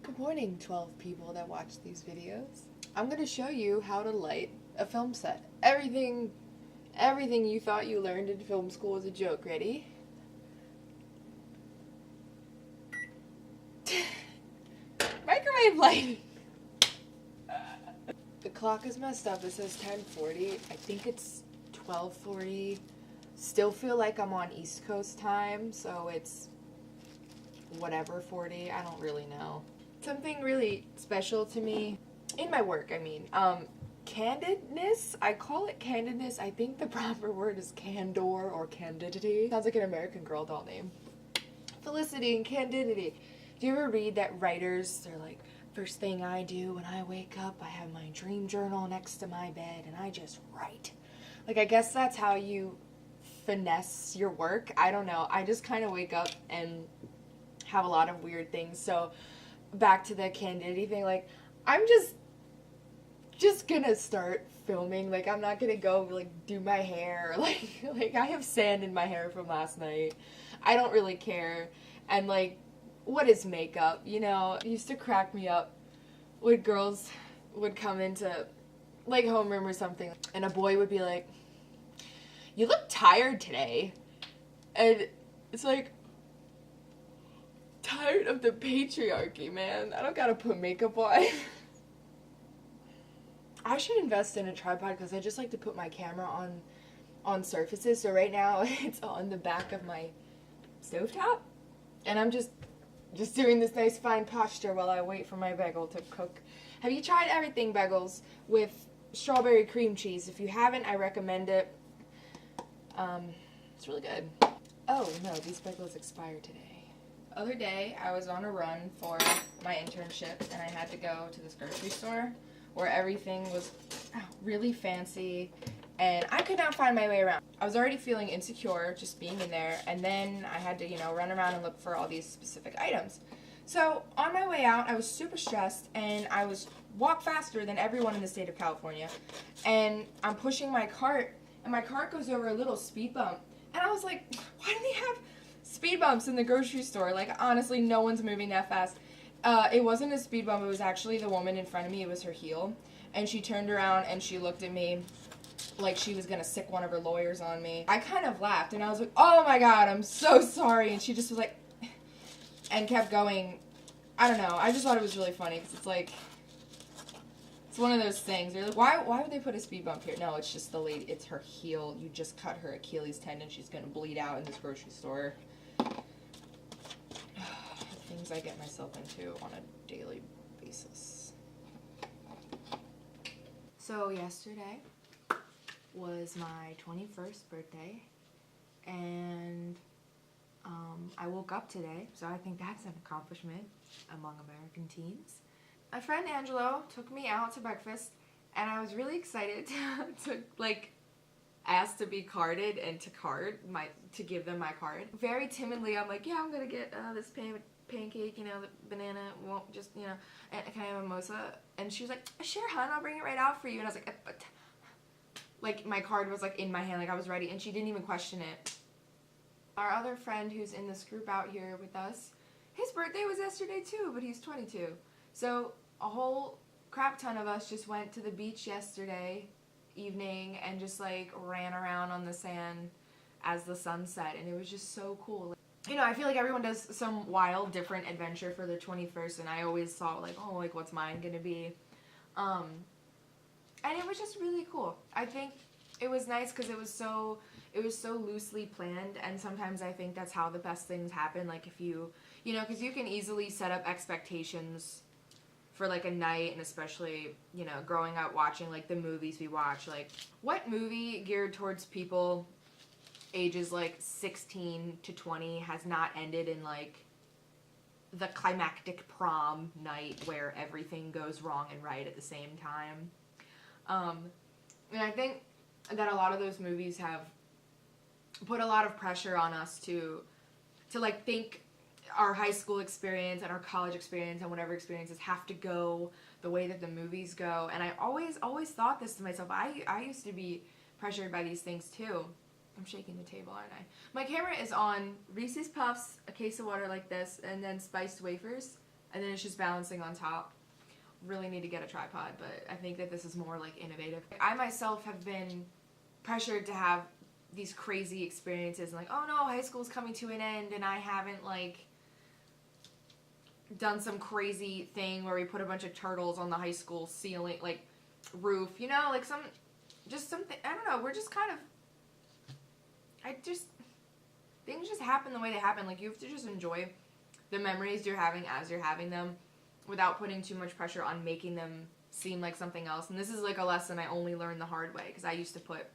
Good morning, 12 people that watch these videos. I'm going to show you how to light a film set. Everything you thought you learned in film school was a joke. Ready? Microwave lighting! The clock is messed up. It says 10:40. I think it's 12:40. Still feel like I'm on East Coast time, so it's whatever 40. I don't really know. Something really special to me in my work, candidness. I call it candidness. I think the proper word is candor or candidity. Sounds like an American Girl doll name. Felicity and candidity. Do you ever read that writers, they're like, first thing I do when I wake up, I have my dream journal next to my bed and I just write. Like, I guess that's how you finesse your work. I don't know. I just kind of wake up and have a lot of weird things. So back to the candidity thing, like, I'm just gonna start filming. Like, I'm not gonna go like do my hair, like I have sand in my hair from last night. I don't really care. And like, what is makeup? You know, it used to crack me up when girls would come into like homeroom or something and a boy would be like, you look tired today. And it's like, tired of the patriarchy, man. I don't gotta put makeup on. I should invest in a tripod because I just like to put my camera on surfaces. So right now it's on the back of my stovetop, and I'm just doing this nice fine posture while I wait for my bagel to cook. Have you tried everything bagels with strawberry cream cheese? If you haven't, I recommend it. It's really good. Oh no, these bagels expired today. Other day, I was on a run for my internship, and I had to go to this grocery store where everything was really fancy, and I could not find my way around. I was already feeling insecure just being in there, and then I had to, run around and look for all these specific items. So on my way out, I was super stressed, and I walk faster than everyone in the state of California, and I'm pushing my cart, and my cart goes over a little speed bump, and I was like, why do they have speed bumps in the grocery store? Like, honestly, no one's moving that fast. It wasn't a speed bump. It was actually the woman in front of me. It was her heel. And she turned around and she looked at me like she was going to sick one of her lawyers on me. I kind of laughed and I was like, oh my God, I'm so sorry. And she just was like, and kept going. I don't know. I just thought it was really funny because it's like, it's one of those things. They're like, why would they put a speed bump here? No, it's just the lady. It's her heel. You just cut her Achilles tendon. She's going to bleed out in this grocery store. Things I get myself into on a daily basis. So yesterday was my 21st birthday, and I woke up today, so I think that's an accomplishment among American teens. My friend Angelo took me out to breakfast, and I was really excited to like ask to be carded and to give them my card. Very timidly, I'm like, yeah, I'm gonna get this pancake, the banana won't just, and can I have a mimosa? And she was like, sure, hon, I'll bring it right out for you. And I was like, like, my card was like in my hand, like I was ready, and she didn't even question it. Our other friend who's in this group out here with us, his birthday was yesterday too, but he's 22. So a whole crap ton of us just went to the beach yesterday evening and just like ran around on the sand as the sun set, and it was just so cool. I feel like everyone does some wild, different adventure for their 21st, and I always thought, like, oh, like, what's mine gonna be? And it was just really cool. I think it was nice because it was so loosely planned, and sometimes I think that's how the best things happen. Like, if because you can easily set up expectations for, like, a night, and especially, growing up watching, like, the movies we watch. Like, what movie geared towards people ages like 16 to 20 has not ended in like the climactic prom night where everything goes wrong and right at the same time. And I think that a lot of those movies have put a lot of pressure on us to like think our high school experience and our college experience and whatever experiences have to go the way that the movies go. And I always thought this to myself. I used to be pressured by these things too. I'm shaking the table, aren't I? My camera is on Reese's Puffs, a case of water like this, and then spiced wafers. and then it's just balancing on top. Really need to get a tripod, but I think that this is more like innovative. I myself have been pressured to have these crazy experiences, and like, oh no, high school's coming to an end, and I haven't like done some crazy thing where we put a bunch of turtles on the high school ceiling, like roof, you know, like something, I don't know, we're just kind of, things just happen the way they happen. Like, you have to just enjoy the memories you're having as you're having them without putting too much pressure on making them seem like something else. And this is like a lesson I only learned the hard way, because I used to put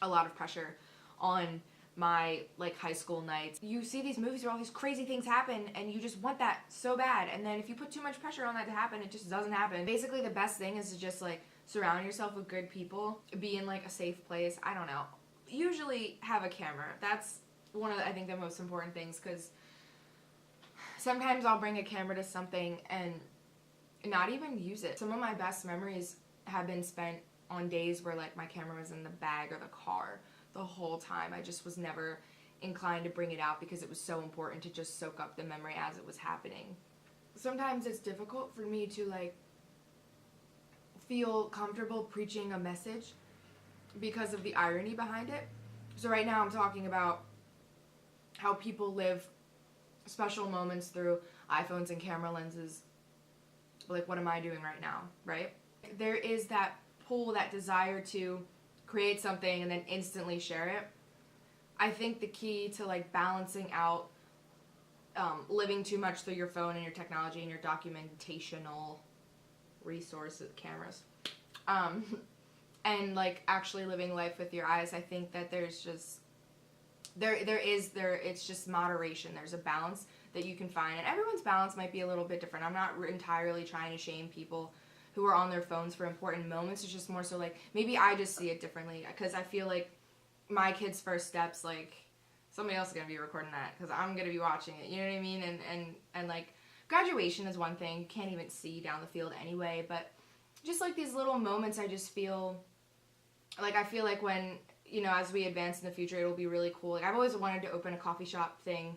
a lot of pressure on my like high school nights. You see these movies where all these crazy things happen and you just want that so bad, and then if you put too much pressure on that to happen, it just doesn't happen. Basically, the best thing is to just like surround yourself with good people, be in like a safe place. I don't know. Usually have a camera. That's one of the, I think, the most important things, because sometimes I'll bring a camera to something and not even use it. Some of my best memories have been spent on days where like my camera was in the bag or the car the whole time. I just was never inclined to bring it out because it was so important to just soak up the memory as it was happening. Sometimes it's difficult for me to like feel comfortable preaching a message because of the irony behind it. So right now I'm talking about how people live special moments through iPhones and camera lenses. Like, what am I doing right now, right? There is that pull, that desire to create something and then instantly share it. I think the key to like balancing out living too much through your phone and your technology and your documentational resources, cameras, and like actually living life with your eyes, I think that there's just it's just moderation. There's a balance that you can find, and everyone's balance might be a little bit different. I'm not entirely trying to shame people who are on their phones for important moments. It's just more so like, maybe I just see it differently, because I feel like my kids' first steps, like, somebody else is going to be recording that because I'm going to be watching it, you know what I mean? And like, graduation is one thing. You can't even see down the field anyway, but just like these little moments, I just feel like, when, you know, as we advance in the future, it'll be really cool. Like, I've always wanted to open a coffee shop thing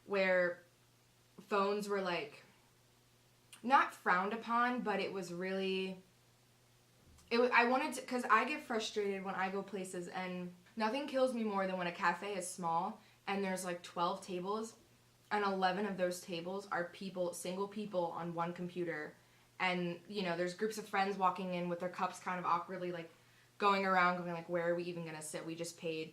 where phones were like, not frowned upon, but it was really, I wanted to, because I get frustrated when I go places, and nothing kills me more than when a cafe is small and there's like 12 tables and 11 of those tables are single people on one computer, and, you know, there's groups of friends walking in with their cups kind of awkwardly like going around, going like, where are we even gonna sit? We just paid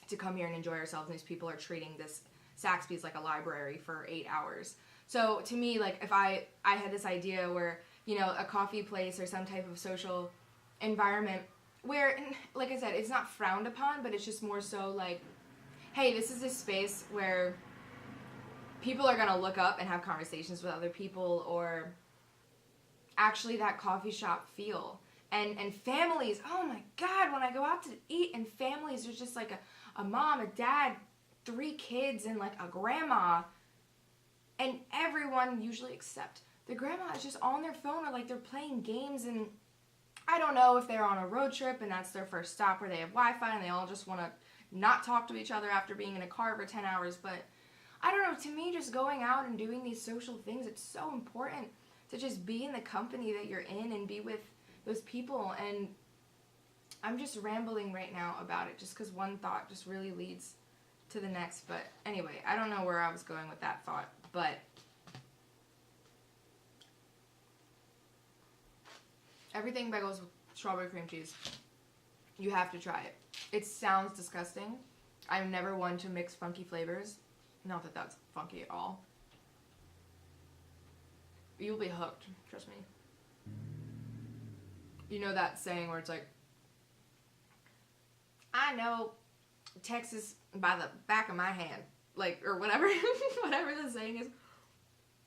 to come here and enjoy ourselves, and these people are treating this Saxby's like a library for 8 hours. So to me, like, if I had this idea where, you know, a coffee place or some type of social environment where, like I said, it's not frowned upon, but it's just more so like, hey, this is a space where people are going to look up and have conversations with other people, or actually that coffee shop feel. And families, oh my God, when I go out to eat and families, there's just like a mom, a dad, 3 kids, and like a grandma. And everyone, usually except the grandma, is just on their phone, or like they're playing games, and I don't know if they're on a road trip and that's their first stop where they have Wi-Fi and they all just want to not talk to each other after being in a car for 10 hours. But I don't know, to me, just going out and doing these social things, it's so important to just be in the company that you're in and be with those people. And I'm just rambling right now about it just because one thought just really leads to the next. But anyway, I don't know where I was going with that thought, but everything Bagels with strawberry cream cheese, you have to try it. It sounds disgusting. I'm never one to mix funky flavors. Not that that's funky at all. You'll be hooked, trust me. You know that saying where it's like, I know Texas by the back of my hand, like, or whatever, whatever the saying is.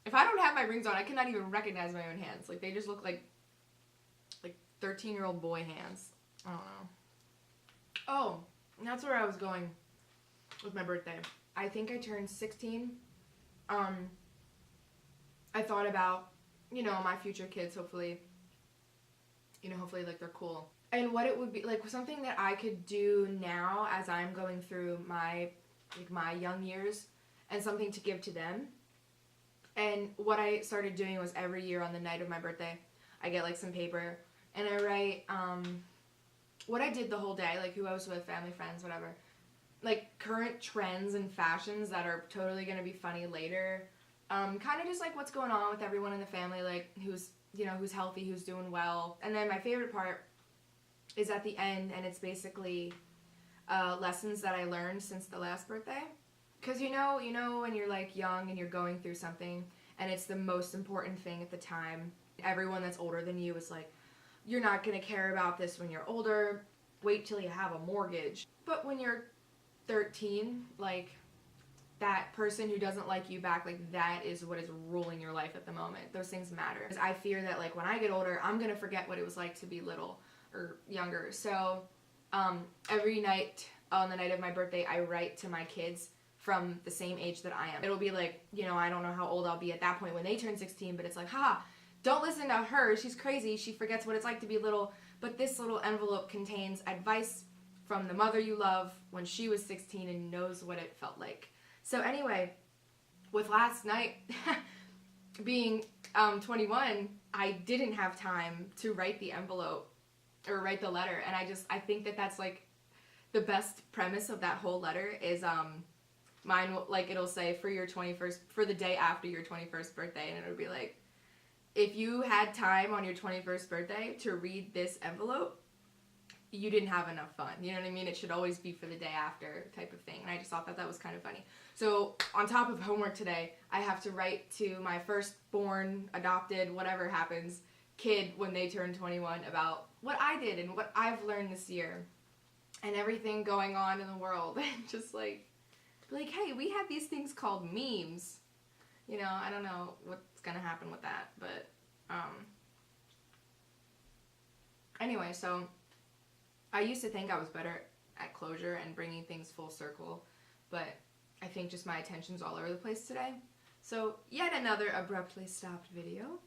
If I don't have my rings on, I cannot even recognize my own hands. Like, they just look like 13-year-old boy hands. I don't know. Oh, that's where I was going with my birthday. I think I turned 16. I thought about, you know, my future kids, hopefully, like, they're cool. And what it would be, like, something that I could do now as I'm going through my young years, and something to give to them. And what I started doing was every year on the night of my birthday, I get like some paper and I write what I did the whole day, like who I was with, family, friends, whatever. Like current trends and fashions that are totally going to be funny later. Kind of just like what's going on with everyone in the family, like who's, you know, who's healthy, who's doing well. And then my favorite part is at the end, and it's basically lessons that I learned since the last birthday. Because you know when you're like young and you're going through something and it's the most important thing at the time, everyone that's older than you is like, you're not going to care about this when you're older, wait till you have a mortgage. But when you're 13, like, that person who doesn't like you back, like, that is what is ruling your life at the moment. Those things matter. I fear that, like, when I get older, I'm going to forget what it was like to be little or younger. So every night on the night of my birthday, I write to my kids from the same age that I am. It'll be like, you know, I don't know how old I'll be at that point when they turn 16, but it's like, haha, don't listen to her. She's crazy. She forgets what it's like to be little. But this little envelope contains advice from the mother you love when she was 16 and knows what it felt like. So anyway, with last night being 21, I didn't have time to write the envelope or write the letter. And I think that that's like the best premise of that whole letter is mine, like it'll say for your 21st, for the day after your 21st birthday. And it'll be like, if you had time on your 21st birthday to read this envelope, you didn't have enough fun. You know what I mean? It should always be for the day after type of thing. And I just thought that that was kind of funny. So on top of homework today, I have to write to my firstborn, adopted, whatever happens, kid when they turn 21 about what I did and what I've learned this year and everything going on in the world. And just like, hey, we have these things called memes. You know, I don't know what's going to happen with that. But anyway, so I used to think I was better at closure and bringing things full circle, but I think just my attention's all over the place today. So yet another abruptly stopped video.